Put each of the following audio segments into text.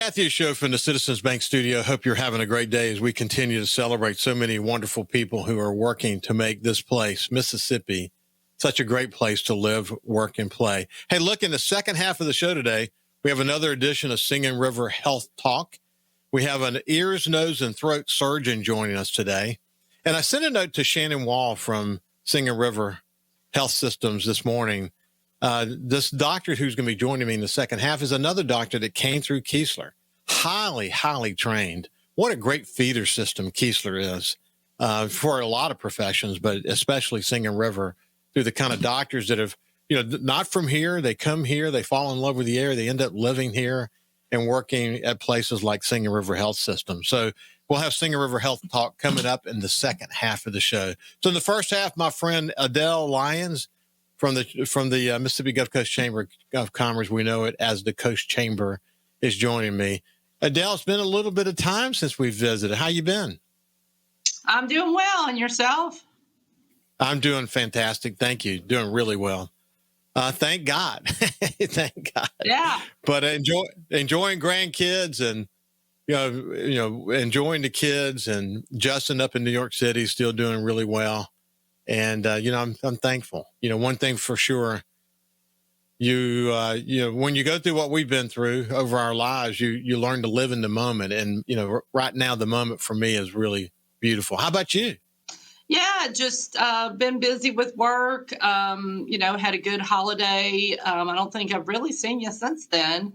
Matthew Show from the Citizens Bank Studio. Hope you're having a great day as we continue to celebrate so many wonderful people who are working to make this place, Mississippi, such a great place to live, work, and play. Hey, look, in the second half of the show today, we have another edition of Singing River Health Talk. We have an ears, nose, and throat surgeon joining us today. And I sent a note to Shannon Wall from Singing River Health Systems this morning. This doctor who's going to be joining me in the second half is another doctor that came through Keesler. Highly, highly trained. What a great feeder system Keesler is for a lot of professions, but especially Singing River, through the kind of doctors that have, not from here. They come here, they fall in love with the area, they end up living here and working at places like Singing River Health System. So we'll have Singing River Health Talk coming up in the second half of the show. So in the first half, my friend Adele Lyons from the Mississippi Gulf Coast Chamber of Commerce, we know it as the Coast Chamber, is joining me. Adele, it's been a little bit of time since we've visited. How you been? I'm doing well. And yourself? I'm doing fantastic. Thank you. Doing really well. Thank God. Thank God. Yeah. But enjoying grandkids and, enjoying the kids, and Justin up in New York City still doing really well. And, I'm thankful. One thing for sure, when you go through what we've been through over our lives, you learn to live in the moment. And, right now, the moment for me is really beautiful. How about you? Yeah, just been busy with work, had a good holiday. I don't think I've really seen you since then.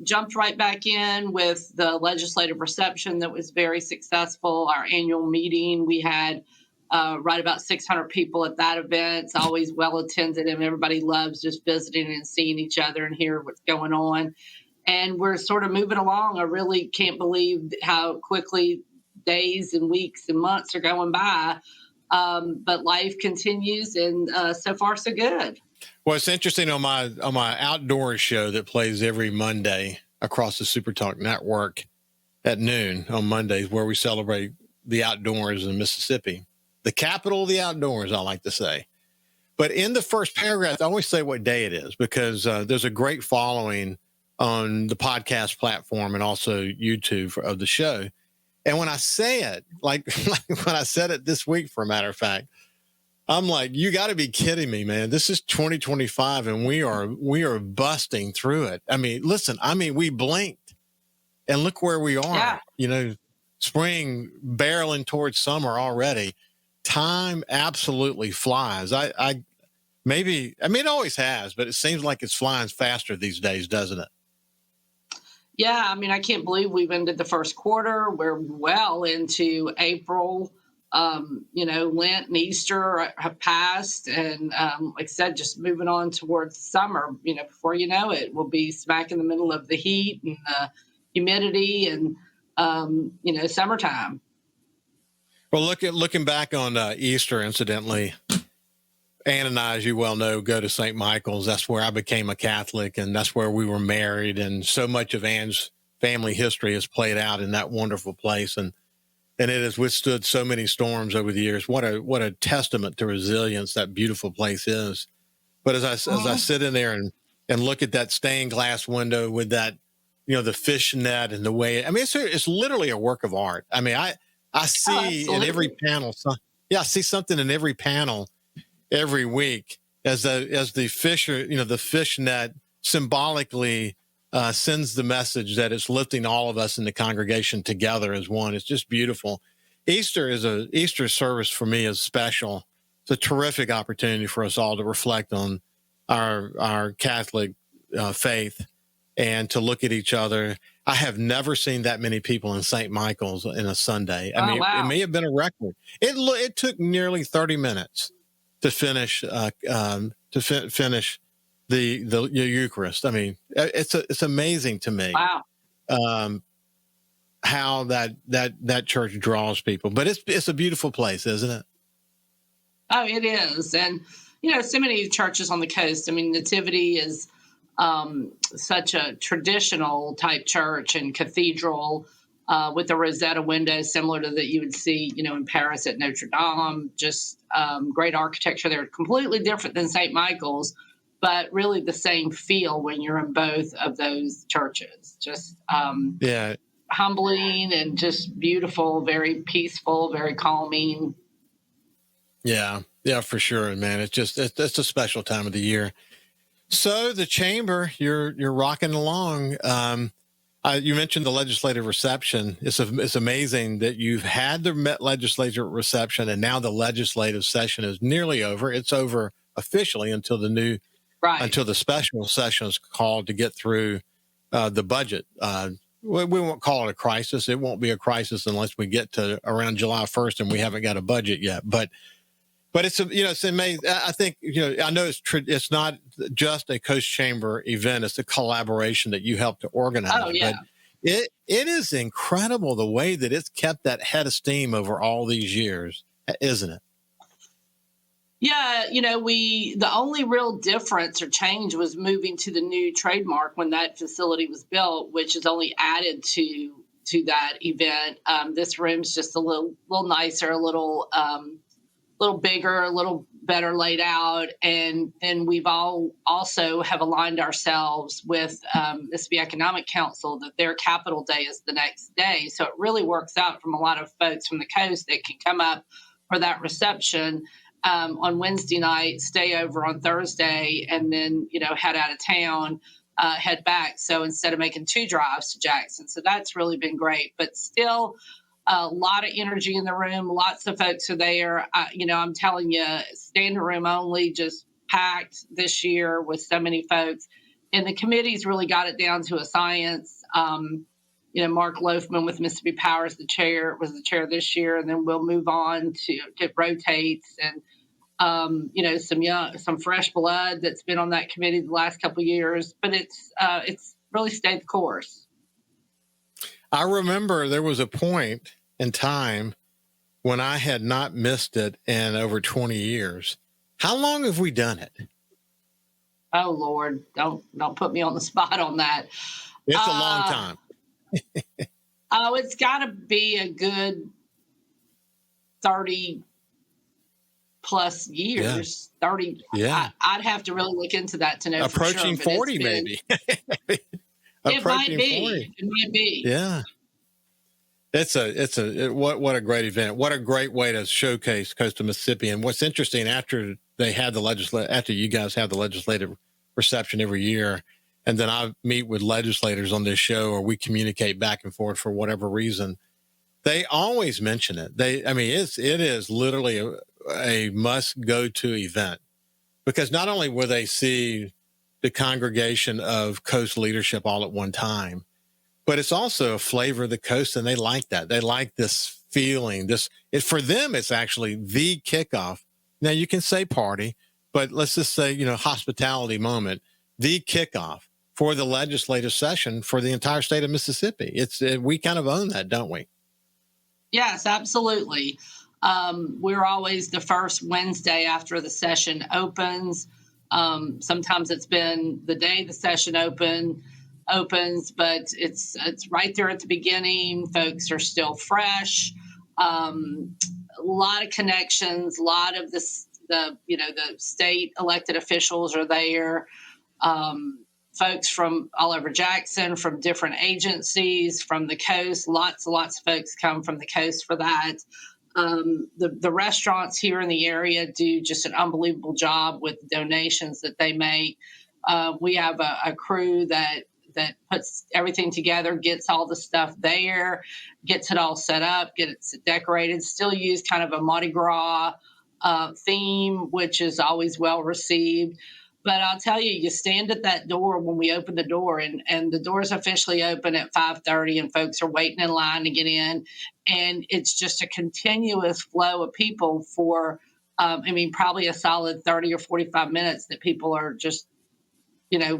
Jumped right back in with the legislative reception that was very successful. Our annual meeting, we had right about 600 people at that event. It's always well attended, and everybody loves just visiting and seeing each other and hear what's going on. And we're sort of moving along. I really can't believe how quickly days and weeks and months are going by. But life continues, and so far so good. Well, it's interesting on my outdoor show that plays every Monday across the SuperTalk network at noon on Mondays, where we celebrate the outdoors in Mississippi, the capital of the outdoors, I like to say. But in the first paragraph, I always say what day it is, because there's a great following on the podcast platform and also YouTube of the show. And when I say it, like when I said it this week, for a matter of fact, I'm like, you got to be kidding me, man. This is 2025 and we are busting through it. I mean, listen, we blinked and look where we are. Yeah. Spring barreling towards summer already. Time absolutely flies. It always has, but it seems like it's flying faster these days, doesn't it? Yeah, I can't believe we've ended the first quarter. We're well into April. Lent and Easter have passed. And like I said, just moving on towards summer, before you know it, we'll be smack in the middle of the heat and the humidity and, summertime. Well, looking back on Easter, incidentally, Ann and I, as you well know, go to St. Michael's. That's where I became a Catholic, and that's where we were married. And so much of Ann's family history has played out in that wonderful place. And it has withstood so many storms over the years. What a testament to resilience that beautiful place is. But as I sit in there and look at that stained glass window with that, the fish net and the way, it's literally a work of art. I see in every panel, I see something in every panel every week as the fish net symbolically sends the message that it's lifting all of us in the congregation together as one. It's just beautiful. Easter service for me is special. It's a terrific opportunity for us all to reflect on our Catholic faith and to look at each other. I have never seen that many people in St. Michael's in a Sunday. Wow. It may have been a record. It took nearly 30 minutes to finish the Eucharist. It's amazing to me. Wow. How that church draws people, but it's a beautiful place, isn't it? Oh, it is. And, so many churches on the coast. Nativity is such a traditional type church and cathedral with the Rosetta windows similar to that you would see, in Paris at Notre Dame. Just great architecture there, completely different than St. Michael's. but really the same feel when you're in both of those churches. Just Yeah. humbling and just beautiful, very peaceful, very calming. Yeah. Yeah, for sure, man. It's a special time of the year. So the chamber, you're rocking along. You mentioned the legislative reception. It's amazing that you've had the legislative reception, and now the legislative session is nearly over. It's over officially Right. until the special session is called to get through the budget. We won't call it a crisis. It won't be a crisis unless we get to around July 1st and we haven't got a budget yet. But it's amazing. I think, I know it's not just a Coast Chamber event. It's a collaboration that you helped to organize. Oh, yeah. But it is incredible the way that it's kept that head of steam over all these years, isn't it? Yeah, the only real difference or change was moving to the new trademark when that facility was built, which is only added to that event. This room's just a little nicer, a little bigger, a little better laid out, and then we've also have aligned ourselves with Mississippi Economic Council that their Capital Day is the next day, so it really works out from a lot of folks from the coast that can come up for that reception on Wednesday night, stay over on Thursday, and then head out of town, head back. So instead of making 2 drives to Jackson, so that's really been great. But still, a lot of energy in the room. Lots of folks are there. I'm telling you, standing room only, just packed this year with so many folks. And the committee's really got it down to a science. Mark Loafman with Mississippi Power was the chair this year, and then we'll move on to it rotates, and some fresh blood that's been on that committee the last couple of years. But it's really stayed the course. I remember there was a point in time when I had not missed it in over 20 years. How long have we done it? Oh Lord, don't put me on the spot on that. It's a long time. Oh, it's got to be a good 30 plus years. Yeah. 30. Yeah. I'd have to really look into that to know. Approaching for sure, 40, maybe. It might be. 40. It might be. Yeah. What a great event. What a great way to showcase Coastal Mississippi. And what's interesting, after you guys have the legislative reception every year, and then I meet with legislators on this show, or we communicate back and forth for whatever reason, they always mention it. It is literally a must go to event, because not only will they see the congregation of Coast leadership all at one time, but it's also a flavor of the coast, and they like that. They like this feeling. For them, it's actually the kickoff. Now, you can say party, but let's just say, hospitality moment, the kickoff for the legislative session for the entire state of Mississippi. We kind of own that, don't we? Yes, absolutely. We're always the first Wednesday after the session opens. Sometimes it's been the day the session opens, but it's right there at the beginning. Folks are still fresh. A lot of connections. A lot of the state elected officials are there. Folks from all over Jackson, from different agencies, from the coast. Lots of folks come from the coast for that. The restaurants here in the area do just an unbelievable job with the donations that they make. We have a crew that puts everything together, gets all the stuff there, gets it all set up, gets it decorated, still use kind of a Mardi Gras theme, which is always well received. But I'll tell you, you stand at that door when we open the door, and the doors officially open at 5:30, and folks are waiting in line to get in. And it's just a continuous flow of people for, probably a solid 30 or 45 minutes that people are just,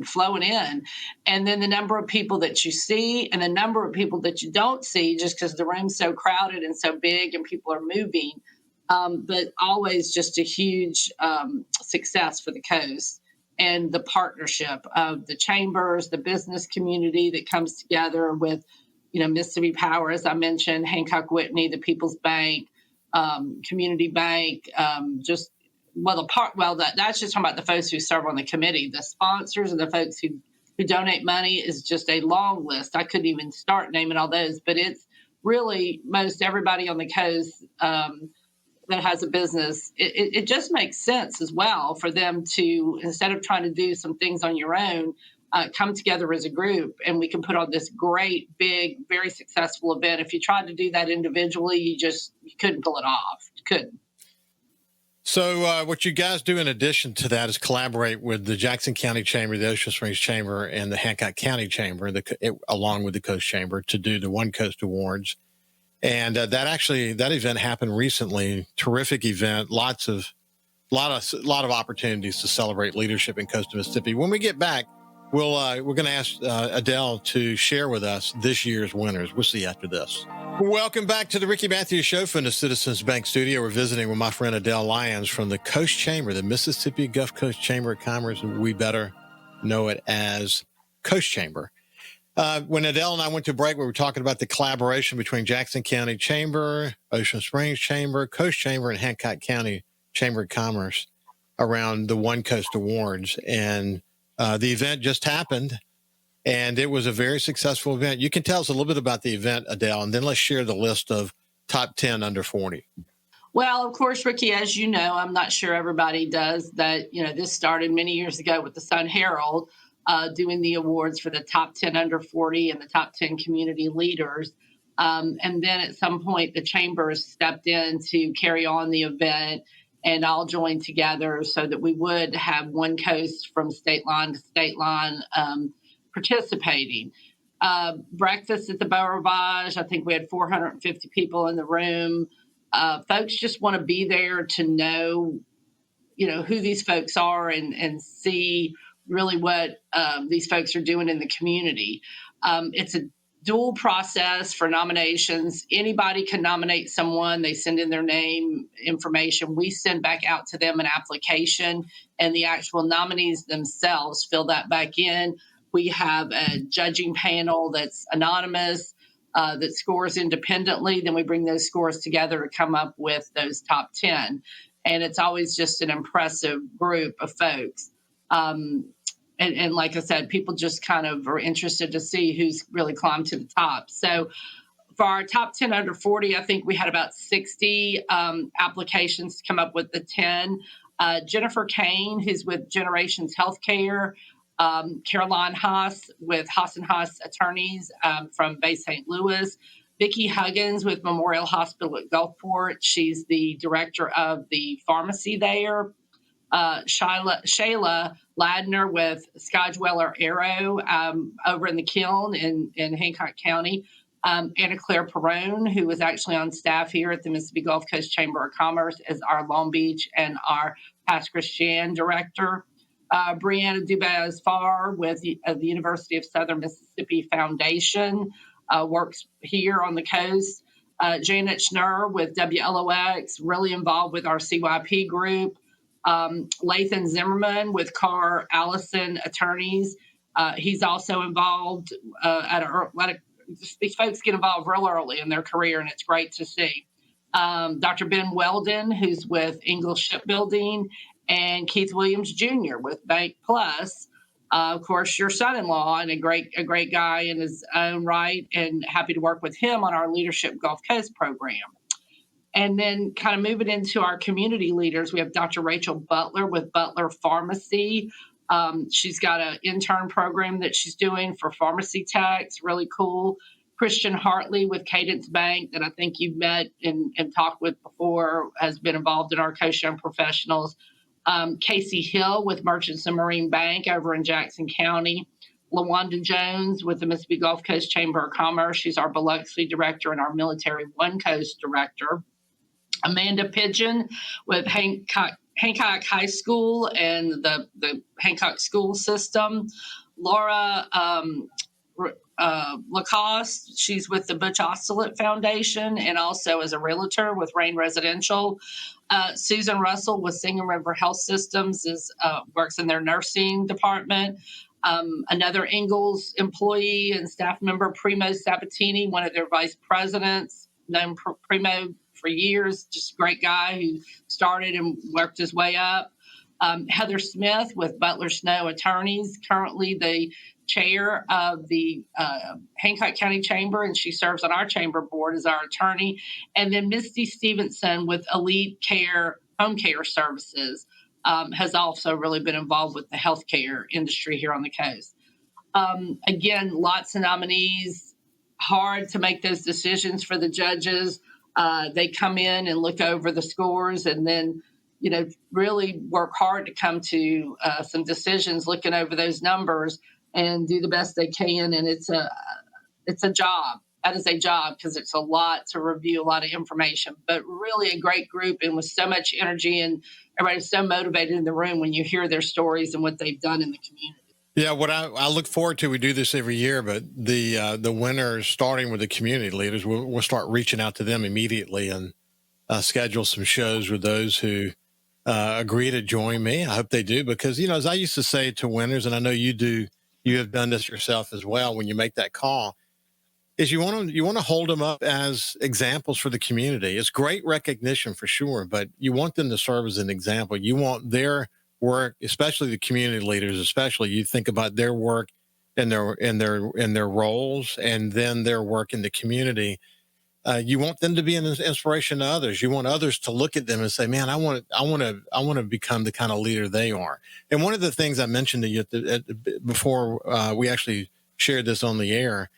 flowing in. And then the number of people that you see and the number of people that you don't see, just because the room's so crowded and so big and people are moving. But always just a huge success for the coast. And the partnership of the chambers, the business community that comes together with, Mississippi Power, as I mentioned, Hancock Whitney, the People's Bank, Community Bank, just That's just talking about the folks who serve on the committee. The sponsors and the folks who donate money is just a long list. I couldn't even start naming all those, but it's really most everybody on the coast that has a business. It just makes sense as well for them to, instead of trying to do some things on your own, come together as a group, and we can put on this great, big, very successful event. If you tried to do that individually, you couldn't pull it off. You couldn't. So what you guys do in addition to that is collaborate with the Jackson County Chamber, the Ocean Springs Chamber, and the Hancock County Chamber, along with the Coast Chamber, to do the One Coast Awards. And that event happened recently. Terrific event. Lot of opportunities to celebrate leadership in Coastal Mississippi. When we get back, we're going to ask Adele to share with us this year's winners. We'll see you after this. Welcome back to the Ricky Matthews Show from the Citizens Bank Studio. We're visiting with my friend Adele Lyons from the Coast Chamber, the Mississippi Gulf Coast Chamber of Commerce. We better know it as Coast Chamber. When Adele and I went to break, we were talking about the collaboration between Jackson County Chamber, Ocean Springs Chamber, Coast Chamber, and Hancock County Chamber of Commerce around the One Coast Awards. And the event just happened, and it was a very successful event. You can tell us a little bit about the event, Adele, and then let's share the list of top 10 under 40. Well, of course, Ricky, as you know, I'm not sure everybody does that. This started many years ago with the Sun Herald doing the awards for the top 10 under 40 and the top 10 community leaders. And then at some point, the chambers stepped in to carry on the event and all joined together so that we would have one coast from state line to state line participating. Breakfast at the Beau Rivage, I think we had 450 people in the room. Folks just want to be there to know, who these folks are and see really what these folks are doing in the community. It's a dual process for nominations. Anybody can nominate someone. They send in their name, information. We send back out to them an application, and the actual nominees themselves fill that back in. We have a judging panel that's anonymous, that scores independently. Then we bring those scores together to come up with those top 10. And it's always just an impressive group of folks. And like I said, people just kind of are interested to see who's really climbed to the top. So for our top 10 under 40, I think we had about 60 applications to come up with the 10. Jennifer Kane, who's with Generations Healthcare, Caroline Haas with Haas & Haas Attorneys from Bay St. Louis, Vicki Huggins with Memorial Hospital at Gulfport. She's the director of the pharmacy there. Shayla Ladner with Sky Dweller Aero over in the Kiln in Hancock County. Anna Claire Perrone, who was actually on staff here at the Mississippi Gulf Coast Chamber of Commerce as our Long Beach and our Pass Christian director. Brianna Dubas-Farr with the University of Southern Mississippi Foundation, works here on the coast. Janet Schnurr with WLOX, really involved with our CYP group. Lathan Zimmerman with Carr Allison Attorneys. He's also involved these folks get involved real early in their career, and it's great to see. Dr. Ben Weldon, who's with Ingalls Shipbuilding, and Keith Williams Jr. with Bank Plus. Of course, your son-in-law, and a great guy in his own right, and happy to work with him on our Leadership Gulf Coast program. And then kind of moving into our community leaders, we have Dr. Rachel Butler with Butler Pharmacy. She's got an intern program that she's doing for pharmacy techs, really cool. Christian Hartley with Cadence Bank, that I think you've met and talked with before, has been involved in our Coast Young Professionals. Casey Hill with Merchants and Marine Bank over in Jackson County. LaWanda Jones with the Mississippi Gulf Coast Chamber of Commerce. She's our Biloxi director and our Military One Coast director. Amanda Pigeon with Hancock High School and the Hancock school system. Laura Lacoste, she's with the Butch Ocelot Foundation and also as a realtor with Rain Residential. Susan Russell with Singing River Health Systems works in their nursing department. Another Ingalls employee and staff member, Primo Sabatini, one of their vice presidents, known Primo for years, just a great guy who started and worked his way up. Heather Smith with Butler Snow Attorneys, currently the chair of the Hancock County Chamber, and she serves on our chamber board as our attorney. And then Misty Stevenson with Elite Care Home Care Services has also really been involved with the healthcare industry here on the coast. Again, lots of nominees, hard to make those decisions for the judges. They come in and look over the scores and then, really work hard to come to some decisions, looking over those numbers and do the best they can. And it's a job. That is a job because it's a lot to review, a lot of information, but really a great group and with so much energy, and everybody's so motivated in the room when you hear their stories and what they've done in the community. Yeah, what I look forward to, we do this every year, but the winners, starting with the community leaders, we'll start reaching out to them immediately and schedule some shows with those who agree to join me. I hope they do, because, as I used to say to winners, and I know you do, you have done this yourself as well, when you make that call, is you want to hold them up as examples for the community. It's great recognition for sure, but you want them to serve as an example. You want their work, especially the community leaders, especially, you think about their work and their roles, and then their work in the community. You want them to be an inspiration to others. You want others to look at them and say, "Man, I want to become the kind of leader they are." And one of the things I mentioned to you before we actually shared this on the air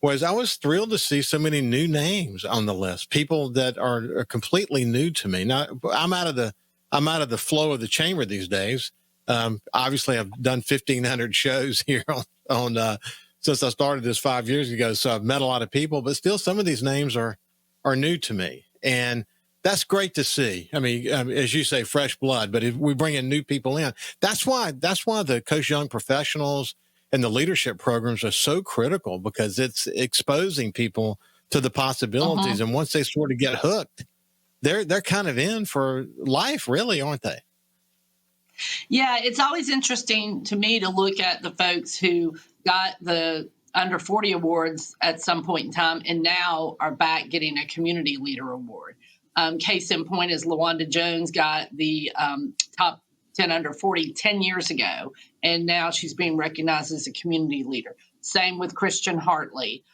was I was thrilled to see so many new names on the list. People that are completely new to me. Now, I'm out of the flow of the chamber these days. Obviously, I've done 1,500 shows here on since I started this 5 years ago. So I've met a lot of people, but still some of these names are new to me. And that's great to see. I mean, as you say, fresh blood, but if we bring in new people in, that's why the Coast Young Professionals and the leadership programs are so critical, because it's exposing people to the possibilities. And once they sort of get hooked, they're kind of in for life, really, aren't they? Yeah, it's always interesting to me to look at the folks who got the under 40 awards at some point in time and now are back getting a community leader award. Case in point is LaWanda Jones got the top 10 under 40 10 years ago, and now she's being recognized as a community leader. Same with Christian Hartley.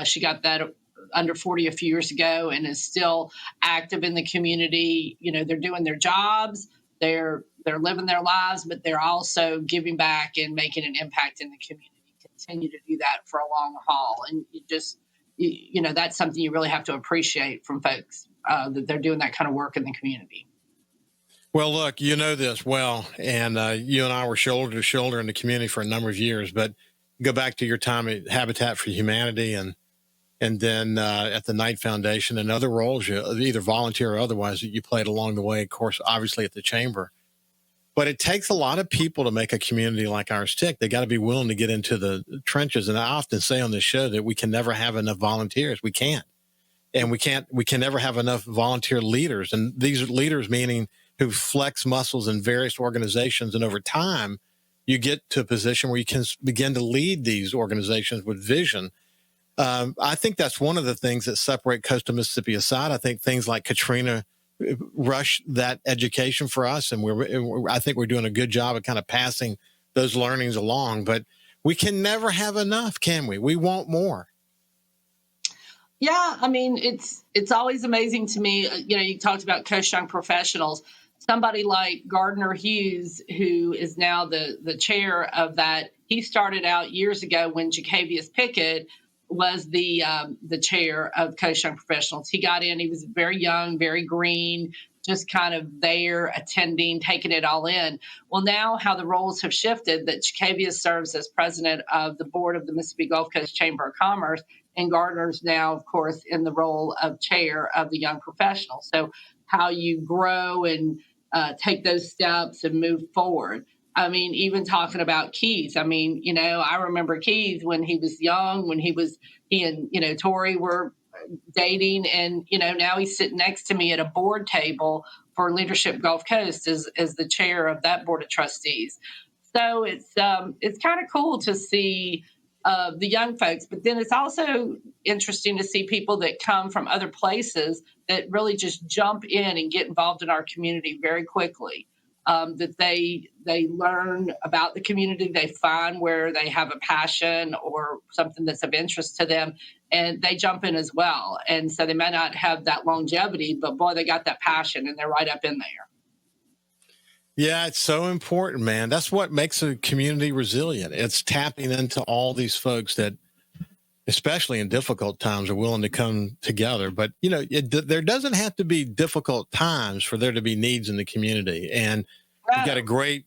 She got that under 40 a few years ago and is still active in the community. They're doing their jobs. They're living their lives, but they're also giving back and making an impact in the community. Continue to do that for a long haul, and that's something you really have to appreciate from folks that they're doing that kind of work in the community. Well, look, you know this well, and you and I were shoulder to shoulder in the community for a number of years. But go back to your time at Habitat for Humanity, and then at the Knight Foundation, and other roles, either volunteer or otherwise, that you played along the way. Of course, obviously at the chamber. But it takes a lot of people to make a community like ours tick. They got to be willing to get into the trenches. And I often say on this show that we can never have enough volunteers. We can't. And we can never have enough volunteer leaders. And these leaders, meaning who flex muscles in various organizations. And over time, you get to a position where you can begin to lead these organizations with vision. I think that's one of the things that separate coastal Mississippi aside. I think things like Katrina rush that education for us, and I think we're doing a good job of kind of passing those learnings along. But we can never have enough, can we? We want more. Yeah, I mean, it's always amazing to me. You talked about Coast Young Professionals. Somebody like Gardner Hughes, who is now the chair of that, he started out years ago when Jacavius Pickett was the chair of Coast Young Professionals. He got in, he was very young, very green, just kind of there, attending, taking it all in. Well, now how the roles have shifted, that Jacavius serves as president of the board of the Mississippi Gulf Coast Chamber of Commerce, and Gardner's now, of course, in the role of chair of the Young Professionals. So how you grow and take those steps and move forward. I mean, even talking about Keith, I mean, I remember Keith when he was young, when he and, Tori were dating, and, now he's sitting next to me at a board table for Leadership Gulf Coast as the chair of that board of trustees. So it's kind of cool to see, the young folks. But then it's also interesting to see people that come from other places that really just jump in and get involved in our community very quickly. That they learn about the community, they find where they have a passion or something that's of interest to them, and they jump in as well. And so they may not have that longevity, but boy, they got that passion and they're right up in there. Yeah, it's so important, man. That's what makes a community resilient. It's tapping into all these folks that, especially in difficult times, are willing to come together. But, there doesn't have to be difficult times for there to be needs in the community. And we've got a great,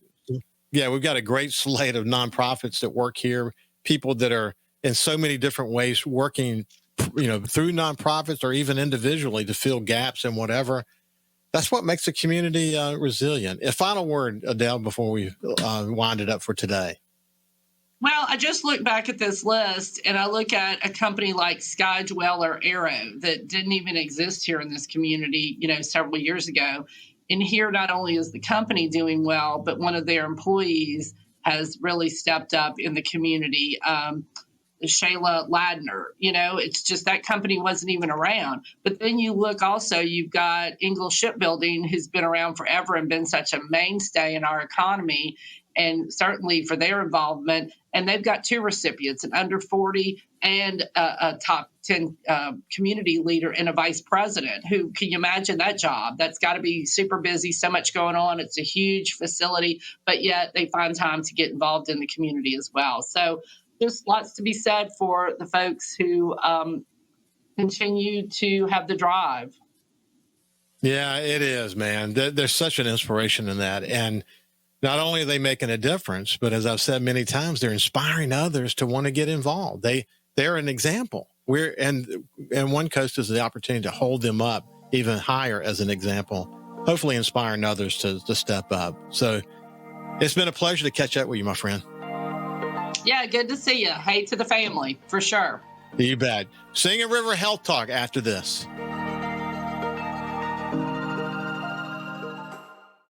we've got a great slate of nonprofits that work here, people that are in so many different ways working, through nonprofits or even individually to fill gaps and whatever. That's what makes a community resilient. A final word, Adele, before we wind it up for today. Well, I just look back at this list and I look at a company like Sky Dweller Arrow that didn't even exist here in this community, several years ago. And here, not only is the company doing well, but one of their employees has really stepped up in the community. Shayla Ladner, it's just that company wasn't even around. But then you look also, you've got Ingalls Shipbuilding, who's been around forever and been such a mainstay in our economy, and certainly for their involvement. And they've got 2 recipients, an under 40 and a top 10 community leader and a vice president. Who can you imagine that job? That's got to be super busy, so much going on. It's a huge facility, but yet they find time to get involved in the community as well. So there's lots to be said for the folks who continue to have the drive. Yeah, it is, man. There's such an inspiration in that. And not only are they making a difference, but as I've said many times, they're inspiring others to want to get involved. They're an example. And One Coast is the opportunity to hold them up even higher as an example, hopefully inspiring others to step up. So it's been a pleasure to catch up with you, my friend. Yeah, good to see you. Hey to the family, for sure. You bet. Singing River Health Talk after this.